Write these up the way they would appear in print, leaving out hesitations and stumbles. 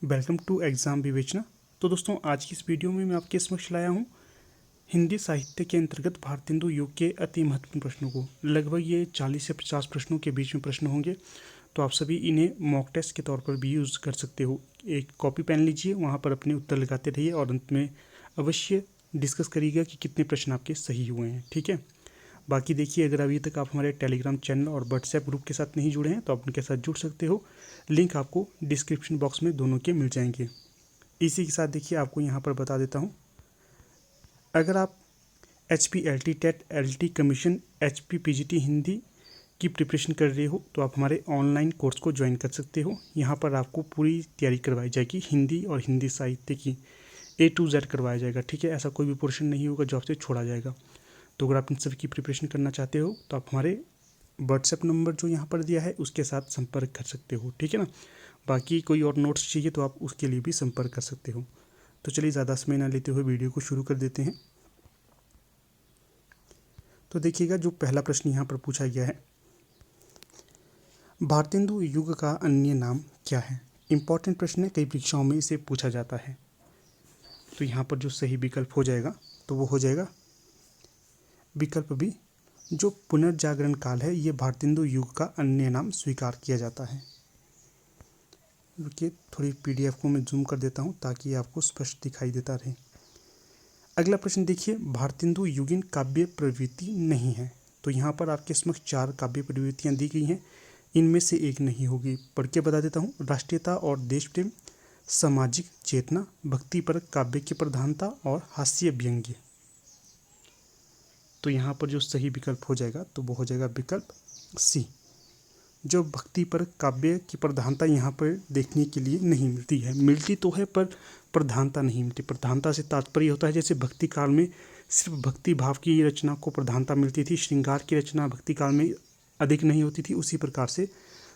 Welcome to exam विवेचना। तो दोस्तों, आज की इस वीडियो में मैं आपके समक्ष लाया हूँ हिंदी साहित्य के अंतर्गत भारतेंदु युग के अति महत्वपूर्ण प्रश्नों को। लगभग ये 40 से 50 प्रश्नों के बीच में प्रश्न होंगे, तो आप सभी इन्हें मॉक टेस्ट के तौर पर भी यूज़ कर सकते हो। एक कॉपी पेन लीजिए, वहाँ पर अपने उत्तर लगाते रहिए और अंत में अवश्य डिस्कस करिएगा कि कितने प्रश्न आपके सही हुए हैं। ठीक है। बाकी देखिए, अगर अभी तक आप हमारे टेलीग्राम चैनल और व्हाट्सएप ग्रुप के साथ नहीं जुड़े हैं तो आप उनके साथ जुड़ सकते हो। लिंक आपको डिस्क्रिप्शन बॉक्स में दोनों के मिल जाएंगे। इसी के साथ देखिए, आपको यहाँ पर बता देता हूँ, अगर आप HPLT TET LT commission HP PGT Hindi की प्रिपरेशन कर रहे हो तो आप हमारे ऑनलाइन कोर्स को ज्वाइन कर सकते हो। यहाँ पर आपको पूरी तैयारी करवाई जाएगी, हिंदी और हिंदी साहित्य की A to Z करवाया जाएगा। ठीक है, ऐसा कोई भी पोर्शन नहीं होगा जो आपसे छोड़ा जाएगा। तो अगर आप इन सभी की प्रिपरेशन करना चाहते हो तो आप हमारे व्हाट्सएप नंबर जो यहाँ पर दिया है उसके साथ संपर्क कर सकते हो। ठीक है ना। बाकी कोई और नोट्स चाहिए तो आप उसके लिए भी संपर्क कर सकते हो। तो चलिए, ज़्यादा समय ना लेते हुए वीडियो को शुरू कर देते हैं। तो देखिएगा, जो पहला प्रश्न यहाँ पर पूछा गया है, भारतेंदु युग का अन्य नाम क्या है। इंपॉर्टेंट प्रश्न है, कई परीक्षाओं में इसे पूछा जाता है। तो यहाँ पर जो सही विकल्प हो जाएगा तो वो हो जाएगा विकल्प बी। जो पुनर्जागरण काल है ये भारतेंदु युग का अन्य नाम स्वीकार किया जाता है। रुकिए, थोड़ी PDF को मैं जूम कर देता हूँ ताकि आपको स्पष्ट दिखाई देता रहे। अगला प्रश्न देखिए, भारतेंदु युगीन काव्य प्रवृत्ति नहीं है। तो यहाँ पर आपके समक्ष 4 काव्य प्रवृत्तियाँ दी गई हैं, इनमें से एक नहीं होगी। पढ़ के बता देता हूँ, राष्ट्रीयता और देश प्रेम, सामाजिक चेतना, भक्तिपरक काव्य की प्रधानता और हास्य व्यंग्य। तो यहाँ पर जो सही विकल्प हो जाएगा तो वो हो जाएगा विकल्प सी। जो भक्ति पर काव्य की प्रधानता यहाँ पर देखने के लिए नहीं मिलती है, मिलती तो है पर प्रधानता नहीं मिलती। प्रधानता से तात्पर्य होता है जैसे भक्ति काल में सिर्फ भक्ति भाव की रचना को प्रधानता मिलती थी, श्रृंगार की रचना भक्ति काल में अधिक नहीं होती थी, उसी प्रकार से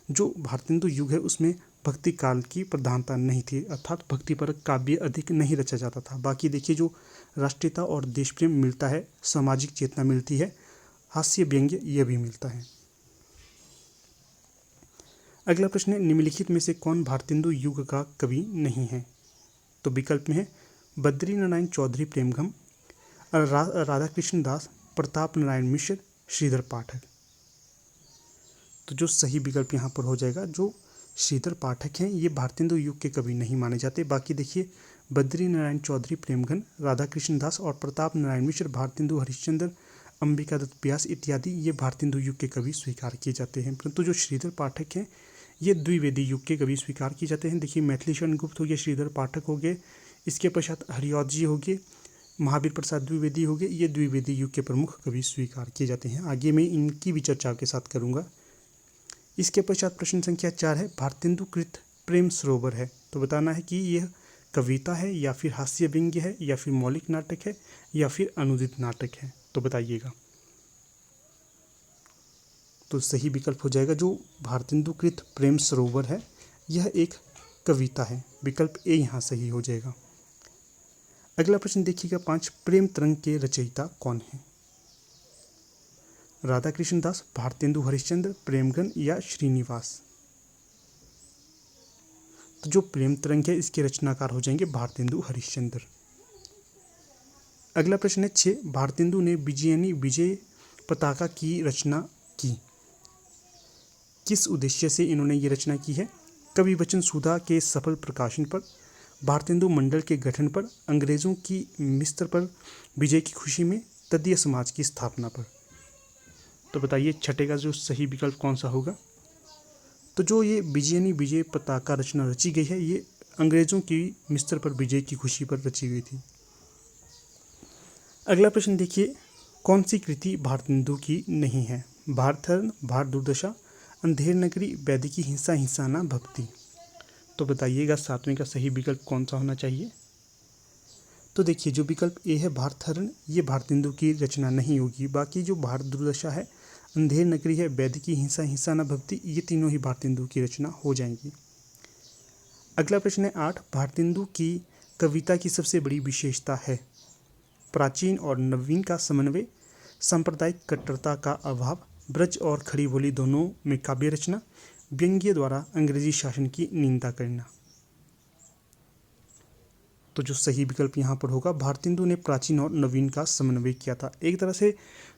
जो भारतेंदु युग है उसमें भक्ति काल की प्रधानता नहीं थी, अर्थात भक्ति पर काव्य अधिक नहीं रचा जाता था। बाकी देखिए, जो राष्ट्रीयता और देश प्रेम मिलता है, सामाजिक चेतना मिलती है, हास्य व्यंग्य ये भी मिलता है। अगला प्रश्न है, निम्नलिखित में से कौन भारतेंदु युग का कवि नहीं है। तो विकल्प में है बद्री नारायण चौधरी प्रेमघम, राधाकृष्ण दास, प्रताप नारायण मिश्र, श्रीधर पाठक। तो जो सही विकल्प यहाँ पर हो जाएगा, जो श्रीधर पाठक हैं ये भारतेंदु युग के कवि नहीं माने जाते। बाकी देखिए, बद्री नारायण चौधरी प्रेमघन, राधाकृष्ण दास और प्रताप नारायण मिश्र, भारतेंदु हरिश्चंद्र, अंबिका दत्त व्यास इत्यादि ये भारतेंदु युग के कवि स्वीकार किए जाते हैं। परंतु जो श्रीधर पाठक हैं ये द्विवेदी युग के कवि स्वीकार किए जाते हैं। देखिए, मैथिली शरण गुप्त हो गए, श्रीधर पाठक हो गए, इसके पश्चात हरिऔध जी हो गए, महावीर प्रसाद द्विवेदी हो गए, ये द्विवेदी युग के प्रमुख कवि स्वीकार किए जाते हैं। आगे मैं इनकी भी चर्चा आपके साथ करूँगा। इसके पश्चात प्रश्न संख्या 4 है, भारतेंदु कृत प्रेम सरोवर है। तो बताना है कि यह कविता है या फिर हास्य व्यंग्य है या फिर मौलिक नाटक है या फिर अनुदित नाटक है। तो बताइएगा। तो सही विकल्प हो जाएगा, जो भारतेंदु कृत प्रेम सरोवर है यह एक कविता है। विकल्प ए यहाँ सही हो जाएगा। अगला प्रश्न देखिएगा 5, प्रेम तरंग के रचयिता कौन है। राधाकृष्ण दास, भारतेंदु हरिश्चंद्र, प्रेमगन या श्रीनिवास। तो जो प्रेम तरंग है इसके रचनाकार हो जाएंगे भारतेंदु हरिश्चंद्र। अगला प्रश्न है 6, भारतेंदु ने विजयनी विजय पताका की रचना की। किस उद्देश्य से इन्होंने ये रचना की है। कवि वचन सुधा के सफल प्रकाशन पर, भारतेंदु मंडल के गठन पर, अंग्रेजों की मिस्र पर विजय की खुशी में, तदीय समाज की स्थापना पर। तो बताइए, छठे का जो सही विकल्प कौन सा होगा। तो जो ये विजयनी विजय पताका रचना रची गई है ये अंग्रेजों की मिस्र पर विजय की खुशी पर रची गई थी। अगला प्रश्न देखिए, कौन सी कृति भारतेंदु की नहीं है। भारतहरण, भार दुर्दशा, अंधेर नगरी, वैदिकी हिंसा, हिंसाना भक्ति। तो बताइएगा 7वें का सही विकल्प कौन सा होना चाहिए। तो देखिए, जो विकल्प ए है भारतहरण ये भारतेंदु की रचना नहीं होगी। बाकी जो भार दुर्दशा है, अंधेर नगरी है, वैदिकी हिंसा, हिंसाना भक्ति, ये तीनों ही भारतेंदु की रचना हो जाएंगी। अगला प्रश्न है 8, भारतेंदु की कविता की सबसे बड़ी विशेषता है। प्राचीन और नवीन का समन्वय, सांप्रदायिक कट्टरता का अभाव, ब्रज और खड़ी बोली दोनों में काव्य रचना, व्यंग्य द्वारा अंग्रेजी शासन की निंदा करना। तो जो सही विकल्प यहाँ पर होगा, भारतेंदु ने प्राचीन और नवीन का समन्वय किया था। एक तरह से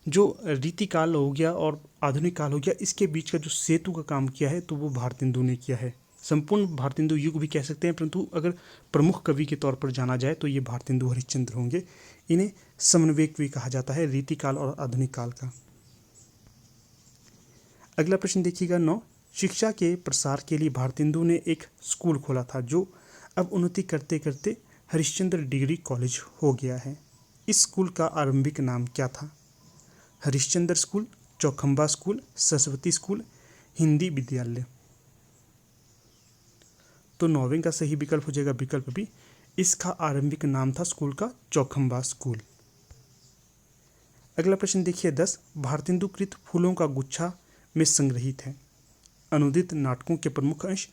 जो रीतिकाल हो गया और आधुनिक काल हो गया, इसके बीच का जो सेतु का काम किया है तो वो भारतेंदु ने किया है। संपूर्ण भारतेंदु युग भी कह सकते हैं, परंतु अगर प्रमुख कवि के तौर पर जाना जाए तो ये भारतेंदु हरिश्चंद्र होंगे। इन्हें समन्वयक भी कहा जाता है रीतिकाल और आधुनिक काल का। अगला प्रश्न देखिएगा 9। शिक्षा के प्रसार के लिए भारतेंदु ने एक स्कूल खोला था जो अब उन्नति करते करते हरिश्चंद्र डिग्री कॉलेज हो गया है। इस स्कूल का आरंभिक नाम क्या था? Harishchandra school, Chaukhamba school, Saraswati school, Hindi विद्यालय। तो 9वें का सही विकल्प हो जाएगा विकल्प बी। इसका आरंभिक नाम था स्कूल का चौखंबा स्कूल। अगला प्रश्न देखिए 10। भारतेंदु कृत फूलों का गुच्छा में संग्रहित है अनुदित नाटकों के प्रमुख अंश,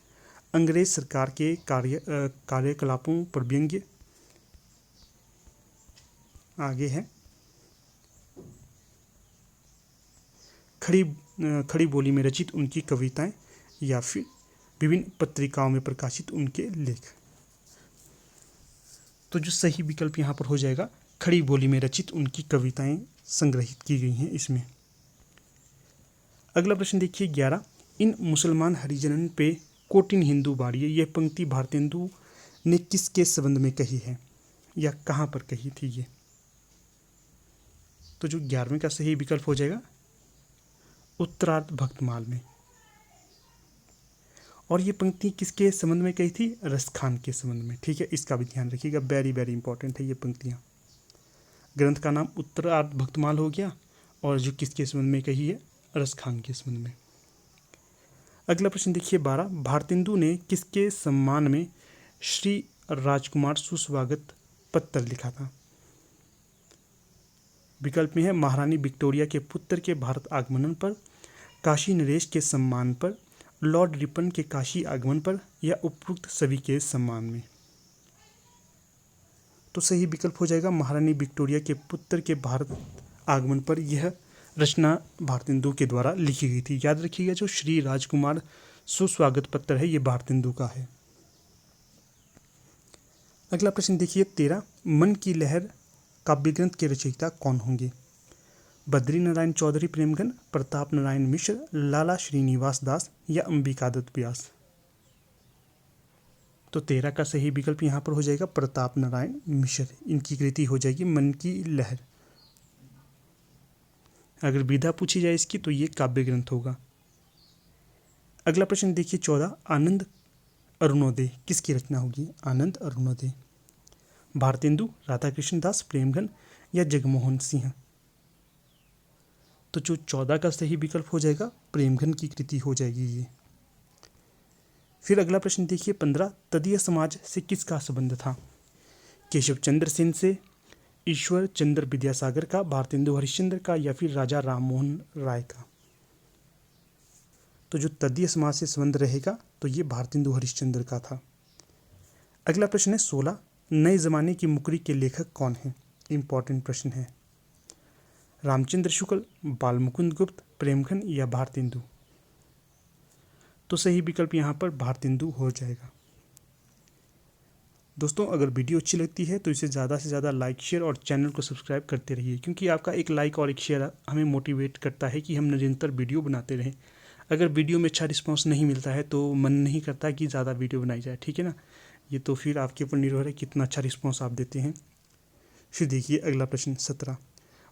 अंग्रेज सरकार के कार्यकलापों पर व्यंग्य। आगे है खड़ी बोली में रचित उनकी कविताएं या फिर विभिन्न पत्रिकाओं में प्रकाशित उनके लेख। तो जो सही विकल्प यहाँ पर हो जाएगा, खड़ी बोली में रचित उनकी कविताएं संग्रहित की गई हैं इसमें। अगला प्रश्न देखिए 11। इन मुसलमान हरिजनन पे कोटिन हिंदू बाड़िए, यह पंक्ति भारतेंदु ने किसके संबंध में कही है या कहाँ पर कही थी ये? तो जो 11वें का सही विकल्प हो जाएगा उत्तरार्ध भक्तमाल में। और ये पंक्ति किसके संबंध में कही थी? रसखान के संबंध में। ठीक है, इसका भी ध्यान रखिएगा, वेरी वेरी इंपॉर्टेंट है ये पंक्तियाँ। ग्रंथ का नाम उत्तरार्ध भक्तमाल हो गया और जो किसके संबंध में कही है? रसखान के संबंध में। अगला प्रश्न देखिए 12। भारतेंदु ने किसके सम्मान में श्री राजकुमार सुस्वागत पत्र लिखा था? विकल्प में है महारानी विक्टोरिया के पुत्र के भारत आगमन पर, काशी नरेश के सम्मान पर, लॉर्ड रिपन के काशी आगमन पर या उपरोक्त सभी के सम्मान में। तो सही विकल्प हो जाएगा महारानी विक्टोरिया के पुत्र के भारत आगमन पर। यह रचना भारतेंदु के द्वारा लिखी गई थी। याद रखिएगा, जो श्री राजकुमार सुस्वागत पत्र है ये भारतेंदु का है। अगला प्रश्न देखिए 13। मन की लहर काव्य ग्रंथ के रचयिता कौन होंगे? बद्री नारायण चौधरी प्रेमगन, प्रताप नारायण मिश्र, लाला श्रीनिवास दास या अंबिकादत्त व्यास। तो 13 का सही विकल्प यहाँ पर हो जाएगा प्रताप नारायण मिश्र। इनकी कृति हो जाएगी मन की लहर। अगर विधा पूछी जाए इसकी तो ये काव्य ग्रंथ होगा। अगला प्रश्न देखिए 14। आनंद अरुणोदय किसकी रचना होगी? आनंद अरुणोदय भारतेंदु, राधाकृष्ण दास, प्रेमगन या जगमोहन सिंह। तो जो 14 का सही विकल्प हो जाएगा प्रेमगन की कृति हो जाएगी ये। फिर अगला प्रश्न देखिए 15। तदीय समाज से किसका संबंध था? केशव चंद्र सेन से, ईश्वर चंद्र विद्यासागर का, भारतेंदु हरिश्चंद्र का या फिर राजा राममोहन राय का। तो जो तदीय समाज से संबंध रहेगा तो ये भारतेंदु हरिश्चंद्र का था। अगला प्रश्न है 16। नए जमाने की मुकरी के लेखक कौन हैं? इंपॉर्टेंट प्रश्न है। रामचंद्र शुक्ल, बालमुकुंद गुप्त, प्रेमगन या भारतेंदु। तो सही विकल्प यहाँ पर भारतेंदु हो जाएगा। दोस्तों, अगर वीडियो अच्छी लगती है तो इसे ज़्यादा से ज़्यादा लाइक, शेयर और चैनल को सब्सक्राइब करते रहिए, क्योंकि आपका एक लाइक और एक शेयर हमें मोटिवेट करता है कि हम निरंतर वीडियो बनाते रहें। अगर वीडियो में अच्छा रिस्पांस नहीं मिलता है तो मन नहीं करता कि ज़्यादा वीडियो बनाई जाए। ठीक है ना, ये तो फिर आपके ऊपर निर्भर है कितना अच्छा रिस्पांस आप देते हैं। फिर देखिए अगला प्रश्न 17।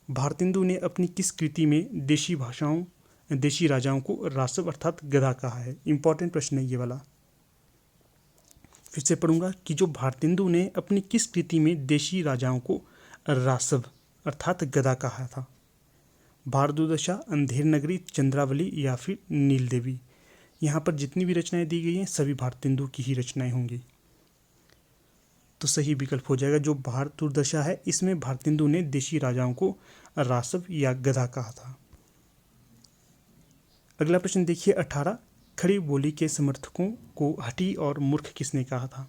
भारतेंदु ने अपनी किस कृति में देशी राजाओं को रासव अर्थात गधा कहा है? इंपॉर्टेंट प्रश्न है ये वाला। फिर से पढ़ूंगा कि जो भारतेंदु ने अपनी किस कृति में देशी राजाओं को रासव अर्थात गधा कहा था? भारदुर्दशा, अंधेर नगरी, चंद्रावली या फिर नील देवी। यहाँ पर जितनी भी रचनाएं दी गई हैं सभी भारतेंदु की ही रचनाएं होंगी। तो सही विकल्प हो जाएगा जो भारदुर्दशा है, इसमें भारतेंदु ने देशी राजाओं को रासव या गधा कहा था। अगला प्रश्न देखिए 18। खड़ी बोली के समर्थकों को हठी और मूर्ख किसने कहा था?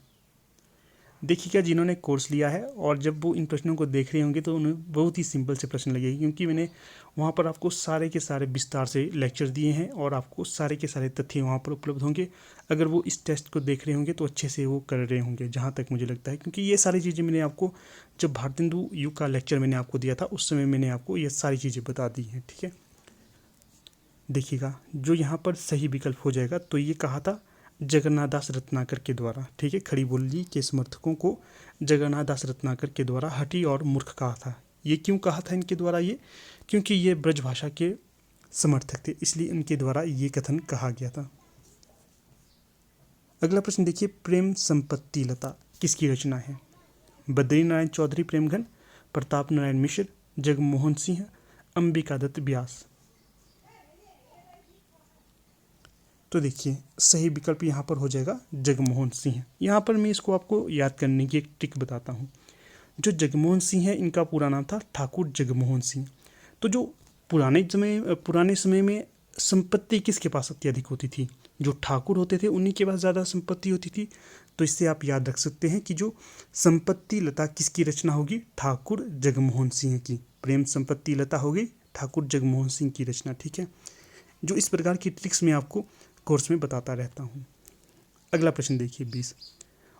देखिएगा, जिन्होंने कोर्स लिया है और जब वो इन प्रश्नों को देख रहे होंगे तो उन्हें बहुत ही सिंपल से प्रश्न लगेगी, क्योंकि मैंने वहाँ पर आपको सारे के सारे विस्तार से लेक्चर दिए हैं और आपको सारे के सारे तथ्य वहाँ पर उपलब्ध होंगे। अगर वो इस टेस्ट को देख रहे होंगे तो अच्छे से वो कर रहे होंगे, जहाँ तक मुझे लगता है, क्योंकि ये सारी चीज़ें मैंने आपको जब भारतेंदु युग का लेक्चर मैंने आपको दिया था उस समय मैंने आपको ये सारी चीज़ें बता दी हैं। ठीक है, देखिएगा जो यहाँ पर सही विकल्प हो जाएगा, तो ये कहा था जगन्नाथ दास रत्नाकर के द्वारा। ठीक है, खड़ी बोली के समर्थकों को जगन्नाथ दास रत्नाकर के द्वारा हठी और मूर्ख कहा था। ये क्यों कहा था इनके द्वारा? ये क्योंकि ये ब्रज भाषा के समर्थक थे, इसलिए इनके द्वारा ये कथन कहा गया था। अगला प्रश्न देखिए, प्रेम संपत्ति लता किसकी रचना है? बद्री नारायण चौधरी प्रेमघन, प्रताप नारायण मिश्र, जगमोहन सिंह, अंबिका दत्त व्यास। तो देखिए सही विकल्प यहाँ पर हो जाएगा जगमोहन सिंह। यहाँ पर मैं इसको आपको याद करने की एक ट्रिक बताता हूँ। जो जगमोहन सिंह है, इनका पूरा नाम था ठाकुर जगमोहन सिंह। तो जो पुराने समय में संपत्ति किसके पास अत्यधिक होती थी? जो ठाकुर होते थे उन्हीं के पास ज़्यादा संपत्ति होती थी। तो इससे आप याद रख सकते हैं कि जो संपत्ति लता किसकी रचना होगी? ठाकुर जगमोहन सिंह की। प्रेम संपत्ति लता होगी ठाकुर जगमोहन सिंह की रचना। ठीक है, जो इस प्रकार की ट्रिक्स मैं आपको कोर्स में बताता रहता हूँ। अगला प्रश्न देखिए 20,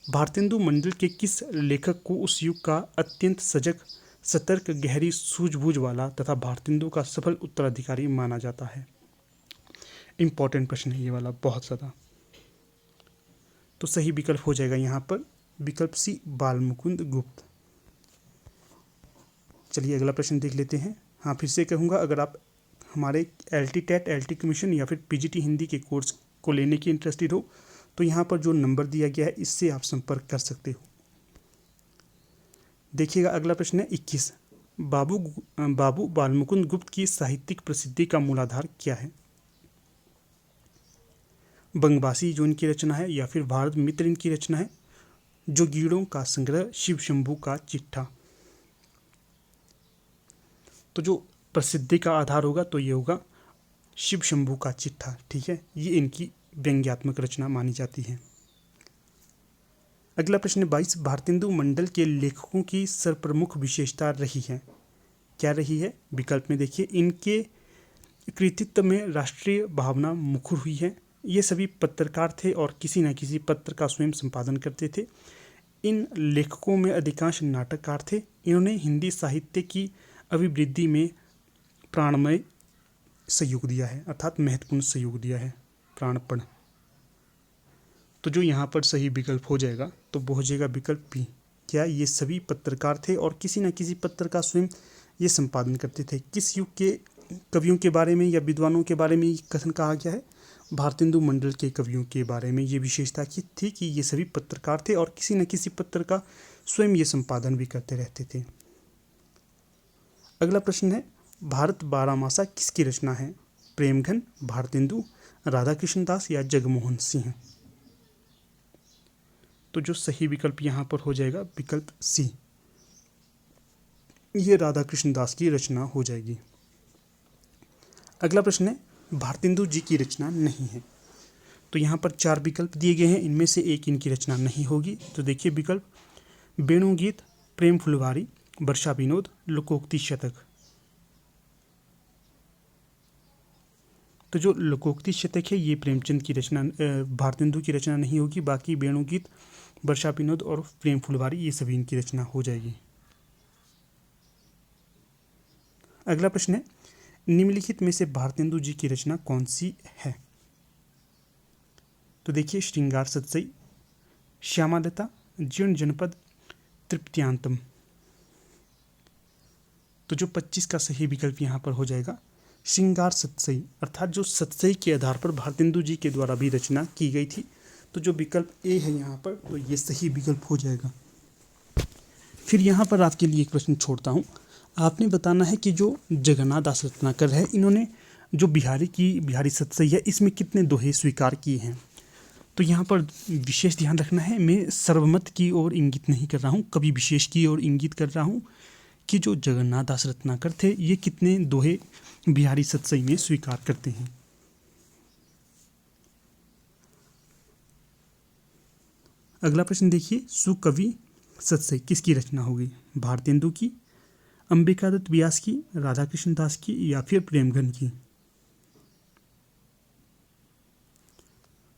भारतेंदु मंडल के किस लेखक को उस युग का अत्यंत सजग, सतर्क, गहरी सूझबूझ वाला तथा भारतेंदु का सफल उत्तराधिकारी माना जाता है? इंपॉर्टेंट प्रश्न है ये वाला, बहुत ज़्यादा। तो सही विकल्प हो जाएगा यहाँ पर विकल्प सी, बालमुकुंद गुप्त। चलिए अगला प्रश्न देख लेते हैं। हाँ, फिर से कहूँगा, अगर आप हमारे LT टेट, LT कमीशन या फिर PGT हिंदी के कोर्स को लेने की इंटरेस्टेड हो तो यहाँ पर जो नंबर दिया गया है इससे आप संपर्क कर सकते हो। देखिएगा अगला प्रश्न है 21, बाबू बालमुकुंद गुप्त की साहित्यिक प्रसिद्धि का मूलाधार क्या है? बंगवासी जो इनकी रचना है, या फिर भारत मित्र इनकी रचना है, जोगीड़ों का संग्रह, शिव शंभू का चिट्ठा। तो जो प्रसिद्धि का आधार होगा तो ये होगा शिव शंभू का चिट्ठा। ठीक है, ये इनकी व्यंग्यात्मक रचना मानी जाती है। अगला प्रश्न 22, भारतेंदु मंडल के लेखकों की सर्वप्रमुख विशेषता रही है, क्या रही है? विकल्प में देखिए, इनके कृतित्व में राष्ट्रीय भावना मुखर हुई है, ये सभी पत्रकार थे और किसी न किसी पत्र का स्वयं संपादन करते थे। इन लेखकों में अधिकांश नाटककार थे। इन्होंने हिंदी साहित्य की अभिवृद्धि में प्राणमय सहयोग दिया है, अर्थात महत्वपूर्ण सहयोग दिया है, प्राणपण। तो जो यहाँ पर सही विकल्प हो जाएगा तो वो हो जाएगा विकल्प बी। क्या ये सभी पत्रकार थे और किसी न किसी पत्र का स्वयं ये संपादन करते थे? किस युग के कवियों के बारे में या विद्वानों के बारे में कथन कहा गया है? भारतेंदु मंडल के कवियों के बारे में ये विशेषता की थी कि ये सभी पत्रकार थे और किसी न किसी पत्र का स्वयं ये संपादन भी करते रहते थे। अगला प्रश्न है, भारत बारहमासा किसकी रचना है? प्रेमघन, भारतेंदु, राधा कृष्ण दास या जगमोहन सिंह। तो जो सही विकल्प यहाँ पर हो जाएगा विकल्प सी, ये राधा कृष्ण दास की रचना हो जाएगी। अगला प्रश्न है, भारतेंदु जी की रचना नहीं है। तो यहाँ पर 4 विकल्प दिए गए हैं, इनमें से एक इनकी रचना नहीं होगी। तो देखिए विकल्प, वेणुगीत, प्रेम फुलवारी, वर्षा विनोद, लोकोक्ति शतक। तो जो लोकोक्ति शतक है ये प्रेमचंद की रचना, भारतेंदु की रचना नहीं होगी। बाकी वेणुगीत, वर्षा विनोद और प्रेम फुलवारी ये सभी इनकी रचना हो जाएगी। अगला प्रश्न है, निम्नलिखित में से भारतेंदु जी की रचना कौन सी है? तो देखिए, श्रृंगार सतसई, श्यामादत्ता, जीर्ण जनपद, तृप्त्यांतम। तो जो 25 का सही विकल्प यहाँ पर हो जाएगा श्रृंगार सतसई, अर्थात जो सतसई के आधार पर भारतेंदु जी के द्वारा भी रचना की गई थी। तो जो विकल्प ए है यहाँ पर, तो ये सही विकल्प हो जाएगा। फिर यहाँ पर आपके लिए एक प्रश्न छोड़ता हूँ, आपने बताना है कि जो जगन्नाथ दास रत्नाकर है, इन्होंने जो बिहारी सतसई है इसमें कितने दोहे स्वीकार किए हैं? तो यहाँ पर विशेष ध्यान रखना है, मैं सर्वमत की ओर इंगित नहीं कर रहा हूँ, कभी विशेष की ओर इंगित कर रहा हूँ कि जो जगन्नाथ दास रत्नाकर थे ये कितने दोहे बिहारी सतसई में स्वीकार करते हैं। अगला प्रश्न देखिए, सुकवि सतसई किसकी रचना होगी? भारतेंदु की, अंबिकादत्त व्यास की, राधाकृष्ण दास की या फिर प्रेमघन की?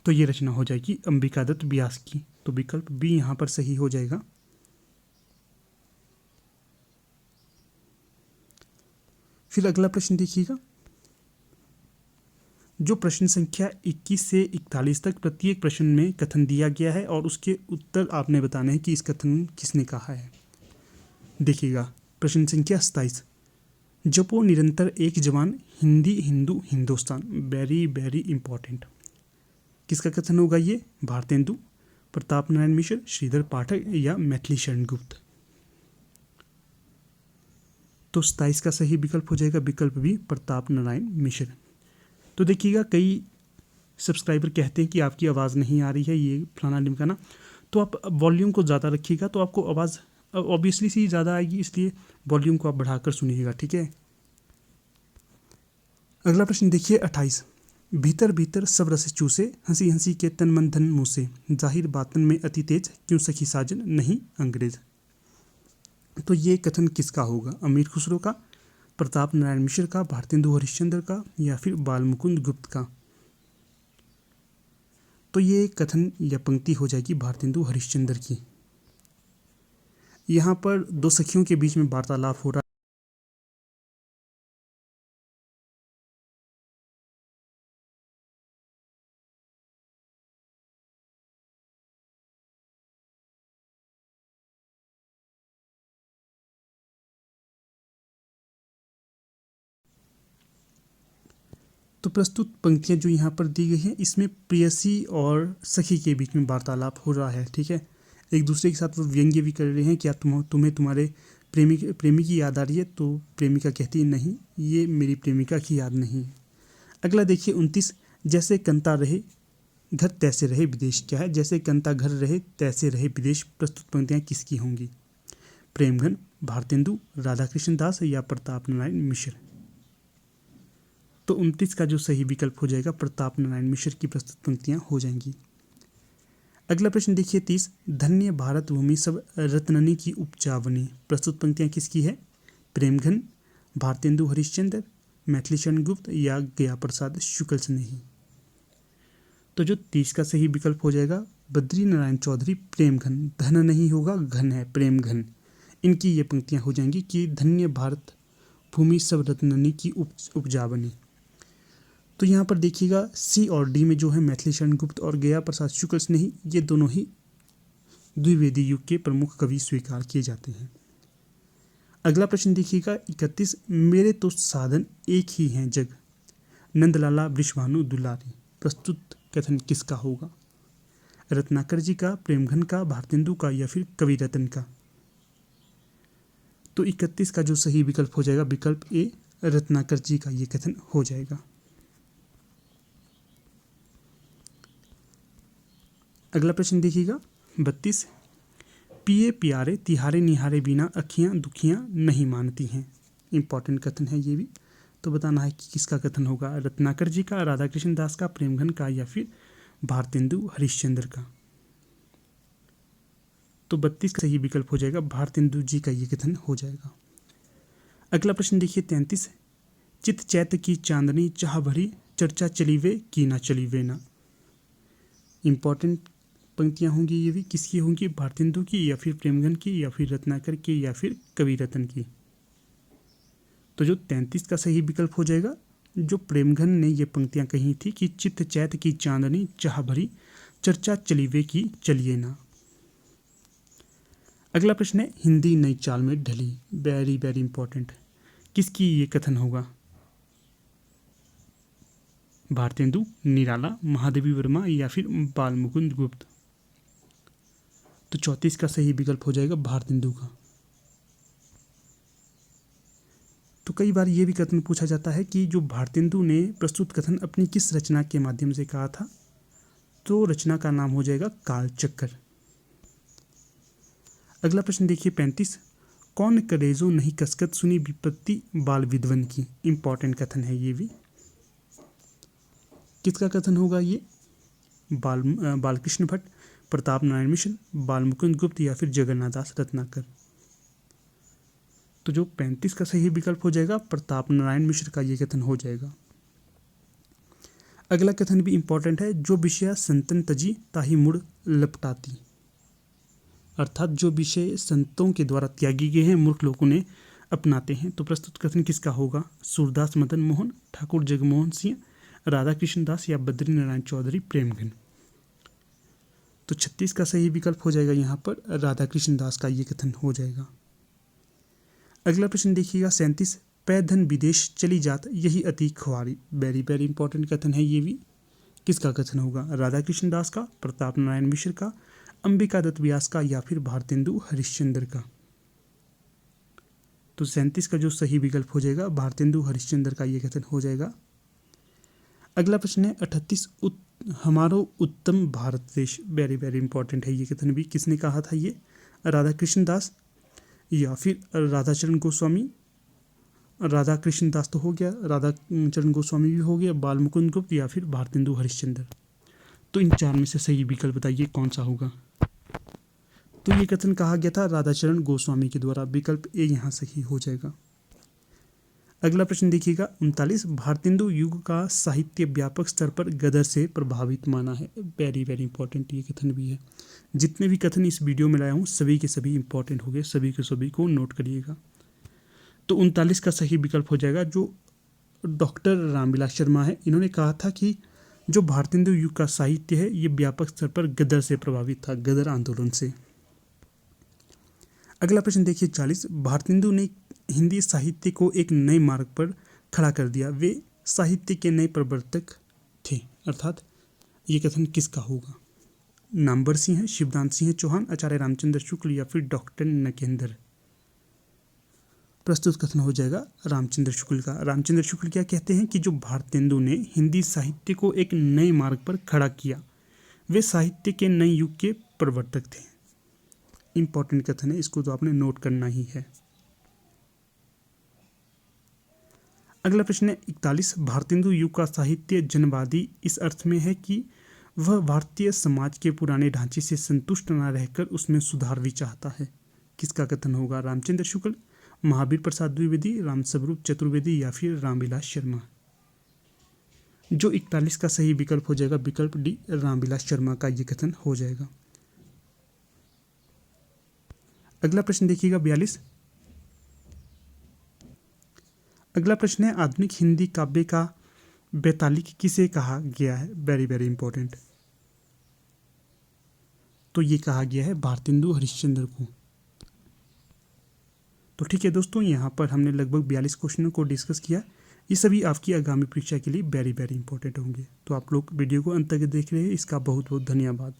तो ये रचना हो जाएगी अंबिकादत्त व्यास की। तो विकल्प बी यहाँ पर सही हो जाएगा। फिर अगला प्रश्न देखिएगा। जो प्रश्न संख्या 21 से 41 तक प्रत्येक प्रश्न में कथन दिया गया है और उसके उत्तर आपने बताने हैं कि इस कथन किसने कहा है। देखिएगा प्रश्न संख्या 27, जपो निरंतर एक जवान, Hindi Hindu Hindustan, very very important. किसका कथन होगा ये? भारतेंदु, प्रताप नारायण मिश्र, श्रीधर पाठक या मैथिली शरण गुप्त? तो 27 का सही विकल्प हो जाएगा विकल्प बी, प्रताप नारायण मिश्र। तो देखिएगा कई सब्सक्राइबर कहते हैं कि आपकी आवाज़ नहीं आ रही है, ये फलाना ढिमकाना, तो आप वॉल्यूम को ज़्यादा रखिएगा तो आपको आवाज़ ऑब्वियसली सी ज़्यादा आएगी, इसलिए वॉल्यूम को आप बढ़ाकर सुनिएगा, ठीक है। अगला प्रश्न देखिए 28, भीतर भीतर सब रस चूसे, हंसी हंसी के तन मन धन मुँह से, जाहिर बातन में अति तेज, क्यों सखी साजन नहीं अंग्रेज? तो ये कथन किसका होगा? अमीर खुसरो का, प्रताप नारायण मिश्र का, भारतेंदु हरिश्चंद्र का या फिर बालमुकुंद गुप्त का? तो ये कथन या पंक्ति हो जाएगी भारतेंदु हरिश्चंद्र की। यहाँ पर दो सखियों के बीच में वार्तालाप हो रहा है। तो प्रस्तुत पंक्तियाँ जो यहाँ पर दी गई हैं इसमें प्रेयसी और सखी के बीच में वार्तालाप हो रहा है, ठीक है। एक दूसरे के साथ वो व्यंग्य भी कर रहे हैं, क्या तुम्हें तुम्हारे प्रेमी की याद आ रही है? तो प्रेमिका कहती है नहीं, ये मेरी प्रेमिका की याद नहीं है। अगला देखिए 29, जैसे कंता रहे घर तैसे रहे विदेश। क्या है? जैसे कंता घर रहे तैसे रहे विदेश। प्रस्तुत पंक्तियाँ किसकी होंगी? प्रेमघन, भारतेंदु, राधाकृष्ण दास या प्रताप नारायण मिश्र? तो 29 का जो सही विकल्प हो जाएगा प्रताप नारायण मिश्र की प्रस्तुत पंक्तियाँ हो जाएंगी। अगला प्रश्न देखिए 30, धन्य भारत भूमि सब रत्ननी की उपजावनी। प्रस्तुत पंक्तियाँ किसकी है? प्रेमघन, भारतेंदु हरिश्चंद्र, मैथिली शरण गुप्त या गया प्रसाद शुक्ल स्नेही? तो जो 30 का सही विकल्प हो जाएगा बद्री नारायण चौधरी, प्रेमघन। धन नहीं होगा, घन है, प्रेमघन। इनकी ये पंक्तियाँ हो जाएंगी कि धन्य भारत भूमि सब रत्ननी की उपजावनी। तो यहाँ पर देखिएगा सी और डी में जो है मैथिली शरण गुप्त और गया प्रसाद शुक्ल स्नेही, ये दोनों ही द्विवेदी युग के प्रमुख कवि स्वीकार किए जाते हैं। अगला प्रश्न देखिएगा 31, मेरे तो साधन एक ही हैं जग, नंदलाला वृषभानु दुलारी। प्रस्तुत कथन किसका होगा? रत्नाकर जी का, प्रेमघन का, भारतेंदु का या फिर कवि रतन का? तो 31 का जो सही विकल्प हो जाएगा विकल्प ए, रत्नाकर जी का ये कथन हो जाएगा। अगला प्रश्न देखिएगा 32, पिए प्यारे तिहारे निहारे बिना अखियाँ दुखियाँ नहीं मानती हैं। इंपॉर्टेंट कथन है ये भी, तो बताना है कि किसका कथन होगा? रत्नाकर जी का, राधाकृष्ण दास का, प्रेमघन का या फिर भारतेंदु हरिश्चंद्र का? तो 32 का सही विकल्प हो जाएगा भारतेंदु जी का ये कथन हो जाएगा। अगला प्रश्न देखिए 33, चित चैत की चांदनी चाह भरी, चर्चा चली वे की ना चली वे ना। इंपॉर्टेंट पंक्तियाँ होंगी ये भी, किसकी होंगी? भारतेंदु की या फिर प्रेमघन की या फिर रत्नाकर की या फिर कवि रतन की? तो जो 33 का सही विकल्प हो जाएगा जो प्रेमघन ने ये पंक्तियाँ कही थी कि चित्त चैत की चांदनी चाह भरी, चर्चा चली वे की चलिए ना। अगला प्रश्न है हिंदी नई चाल में ढली, वेरी वेरी इंपॉर्टेंट। किसकी ये कथन होगा? भारतेंदु, निराला, महादेवी वर्मा या फिर बालमुकुंद गुप्त? तो 34 का सही विकल्प हो जाएगा भारतेंदु का। तो कई बार ये भी कथन पूछा जाता है कि जो भारतेंदु ने प्रस्तुत कथन अपनी किस रचना के माध्यम से कहा था? तो रचना का नाम हो जाएगा कालचक्र। अगला प्रश्न देखिए 35, कौन करेजो नहीं कसकत सुनी विपत्ति बाल विद्वन की। इंपॉर्टेंट कथन है ये भी, किसका कथन होगा ये? बालकृष्ण भट्ट, प्रताप नारायण मिश्र, बालमुकुंद गुप्त या फिर जगन्नाथ दास रत्नाकर। तो जो 35 का सही विकल्प हो जाएगा प्रताप नारायण मिश्र का ये कथन हो जाएगा। अगला कथन भी इंपॉर्टेंट है, जो विषय संतन तजी ताही मुड़ लपटाती, अर्थात जो विषय संतों के द्वारा त्यागी गए हैं मूर्ख लोगों ने अपनाते हैं। तो प्रस्तुत कथन किसका होगा? सूरदास मदन मोहन, ठाकुर जगमोहन सिंह, राधा कृष्ण दास या बद्री नारायण चौधरी प्रेमघन। तो 36 का सही विकल्प हो जाएगा यहाँ पर राधा कृष्ण दास का ये कथन हो जाएगा। अगला प्रश्न देखिएगा 37, पैधन विदेश चली जात यही अति खुआरी। वेरी वेरी इंपॉर्टेंट कथन है ये भी। किसका कथन होगा? राधा कृष्ण दास का, प्रताप नारायण मिश्र का, अंबिका दत्त व्यास का या फिर भारतेंदु हरिश्चंद्र का। तो 37 का जो सही विकल्प हो जाएगा भारतेंदु हरिश्चंद्र का ये कथन हो जाएगा। अगला प्रश्न है 38, हमारो उत्तम भारत देश। वेरी वेरी इंपॉर्टेंट है ये कथन भी। किसने कहा था ये? राधा कृष्ण दास या फिर राधाचरण गोस्वामी। राधा कृष्ण दास तो हो गया, राधाचरण गोस्वामी भी हो गया, बालमुकुंद गुप्त या फिर भारतेंदु हरिश्चंद्र। तो इन चार में से सही विकल्प बताइए कौन सा होगा? तो ये कथन कहा गया था राधाचरण गोस्वामी के द्वारा। विकल्प ए यहाँ सही हो जाएगा। अगला प्रश्न देखिएगा 39, भारतेंदु युग का साहित्य व्यापक स्तर पर गदर से प्रभावित माना है। वेरी वेरी इंपॉर्टेंट ये कथन भी है। जितने भी कथन इस वीडियो में लाया हूँ सभी के सभी इंपॉर्टेंट हो गए, सभी के सभी को नोट करिएगा। तो 39 का सही विकल्प हो जाएगा जो डॉक्टर रामविलास शर्मा है, इन्होंने कहा था कि जो भारतेंदु युग का साहित्य है ये व्यापक स्तर पर गदर से प्रभावित था, गदर आंदोलन से। अगला प्रश्न देखिए 40, भारतेंदु ने हिंदी साहित्य को एक नए मार्ग पर खड़ा कर दिया, वे साहित्य के नए प्रवर्तक थे, अर्थात ये कथन किसका होगा? नामवर सिंह, शिवदान सिंह चौहान, आचार्य रामचंद्र शुक्ल या फिर डॉक्टर नकेंद्र। प्रस्तुत कथन हो जाएगा रामचंद्र शुक्ल का। रामचंद्र शुक्ल क्या कहते हैं कि जो भारतेंदु ने हिंदी साहित्य को एक नए मार्ग पर खड़ा किया, वे साहित्य के नए युग के प्रवर्तक थे। इंपॉर्टेंट कथन है, इसको तो आपने नोट करना ही है। अगला प्रश्न है 41, भारतेंदु युग का साहित्य जनवादी इस अर्थ में है कि वह भारतीय समाज के पुराने ढांचे से संतुष्ट न रहकर उसमें सुधार भी चाहता है। किसका कथन होगा? रामचंद्र शुक्ल, महावीर प्रसाद द्विवेदी, रामस्वरूप चतुर्वेदी या फिर रामविलास शर्मा। जो 41 का सही विकल्प हो जाएगा विकल्प डी, रामविलास शर्मा का ये कथन हो जाएगा। अगला प्रश्न देखिएगा 42। अगला प्रश्न है आधुनिक हिंदी काव्य का बेतालिक किसे कहा गया है? Very very important. तो ये कहा गया है भारतेंदु हरिश्चंद्र को। तो ठीक है दोस्तों, यहाँ पर हमने लगभग 42 क्वेश्चनों को डिस्कस किया। ये सभी आपकी आगामी परीक्षा के लिए वेरी वेरी इंपॉर्टेंट होंगे। तो आप लोग वीडियो को अंत तक देख रहे हैं, इसका बहुत बहुत धन्यवाद।